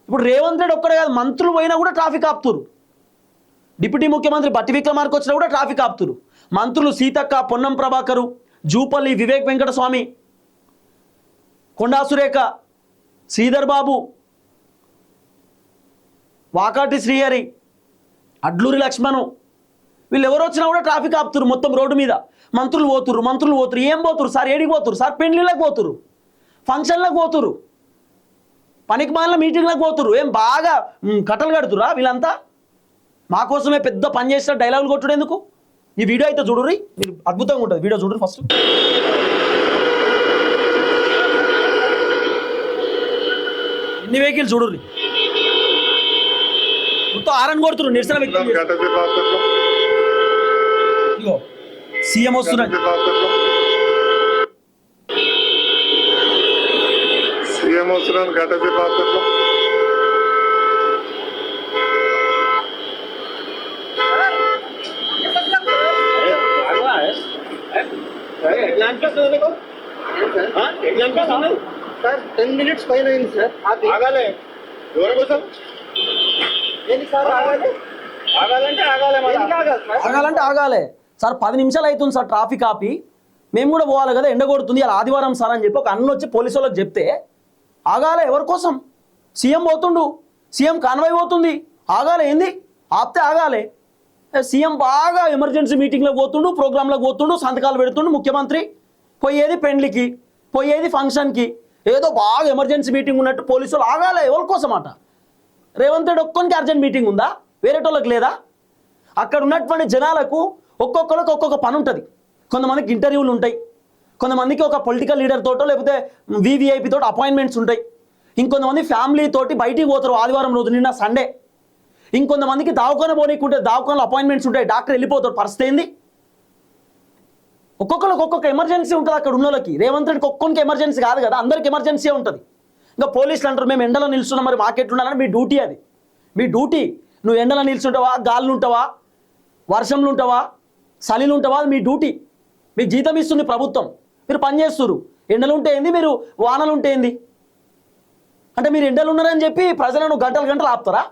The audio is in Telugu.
ఇప్పుడు రేవంత్ రెడ్డి ఒక్కడే కాదు, మంత్రులు పోయినా కూడా ట్రాఫిక్ ఆపుతురు. డిప్యూటీ ముఖ్యమంత్రి బట్టి విక్రమార్క వచ్చినా కూడా ట్రాఫిక్ ఆపుతురు. మంత్రులు సీతక్క, పొన్నం ప్రభాకరు, జూపల్లి, వివేక్ వెంకటస్వామి, కొండా సురేఖ, శ్రీధర్ బాబు, వాకాటి శ్రీహరి, అడ్లూరి లక్ష్మణు, వీళ్ళు ఎవరు వచ్చినా కూడా ట్రాఫిక్ ఆపుతురు మొత్తం రోడ్డు మీద. మంత్రులు పోతురు. ఏం పోతురు సార్? ఏడికి పోతురు సార్? పెండ్లిళ్ళకి పోతురు, ఫంక్షన్లకు పోతురు, పనికి మాలిన మీటింగ్లకు పోతురు. ఏం బాగా కట్టలు కడుతురా వీళ్ళంతా? మా కోసమే పెద్ద పని చేసిన డైలాగులు కొట్టుడు ఎందుకు? ఈ వీడియో అయితే చూడుర్రి, మీరు అద్భుతంగా ఉంటుంది. వీడియో చూడరు ఫస్ట్. ఎన్ని వెహికల్స్ చూడుర్రి, మొత్తం ఆరన్ కొడుతురు నిరసన వ్యక్తులు. ఇగో సీఎం వస్తున్నారు. ఘటది పాత్రలో सर 10 मिनट्स पहले नहीं सर आप ఆగాలే ఎవరు కోసం ఆగాలంటే ఆగాలే సార్. 10 నిమిషాలు అవుతుంది సార్ ట్రాఫిక్ ఆపి. మేము కూడా పోవాలి కదా, ఎండ కొడుతుంది, అలా ఆదివారం సార్ అని చెప్పి ఒక అన్న వచ్చి పోలీసు వాళ్ళకి చెప్తే ఆగాలే. ఎవరి కోసం? సీఎం పోతుండు, సీఎం కాన్వాయ్ పోతుంది, ఆగాలే. ఏంది ఆపితే ఆగాలే? సీఎం బాగా ఎమర్జెన్సీ మీటింగ్లో పోతుండు, ప్రోగ్రాంలకు పోతుండు, సంతకాలు పెడుతుండు. ముఖ్యమంత్రి పోయేది పెండ్లికి, పోయేది ఫంక్షన్కి, ఏదో బాగా ఎమర్జెన్సీ మీటింగ్ ఉన్నట్టు పోలీసు వాళ్ళు ఆగాలే. ఎవరి కోసం అట? రేవంత్ రెడ్డి ఒక్కొనికి అర్జెంట్ మీటింగ్ ఉందా? వేరేటోళ్ళకి లేదా? అక్కడ ఉన్నటువంటి జనాలకు ఒక్కొక్కరికి ఒక్కొక్క పని ఉంటుంది. కొంతమందికి ఇంటర్వ్యూలు ఉంటాయి, కొంతమందికి ఒక పొలిటికల్ లీడర్ తోటో లేకపోతే వివిఐపి తోటి అపాయింట్మెంట్స్ ఉంటాయి, ఇంకొంతమంది ఫ్యామిలీ తోటి బయటికి పోతారు ఆదివారం రోజు, నిన్న సండే. ఇంకొంతమందికి దావఖాన పోనీకుంటే దావఖానలో అపాయింట్మెంట్స్ ఉంటాయి, డాక్టర్ వెళ్ళిపోతాడు. పరిస్థితి ఏంది? ఒక్కొక్కరికి ఒక్కొక్క ఎమర్జెన్సీ ఉంటుంది అక్కడ ఉన్న వాళ్ళకి. రేవంత్ రెడ్డికి ఒక్కొక్కరికి ఎమర్జెన్సీ కాదు కదా, అందరికి ఎమర్జెన్సీ ఉంటుంది. ఇంకా పోలీసులు అంటారు మేము ఎండలో నిల్చున్నాం, మరి మార్కెట్ ఉండాలని. మీ డ్యూటీ అది, మీ డ్యూటీ. నువ్వు ఎండలో నిల్చుంటావా, గాలిలో ఉంటావా, వర్షంలో ఉంటావా, చలిలో ఉంటావా, అది మీ డ్యూటీ. మీకు జీతం ఇస్తుంది ప్రభుత్వం, మీరు పని చేస్తున్నారు. ఎండలు ఉంటే ఏంది, మీరు వానలు ఉంటే ఏంది? అంటే మీరు ఎండలు ఉన్నారని చెప్పి ప్రజలను గంటలు ఆపుతారా?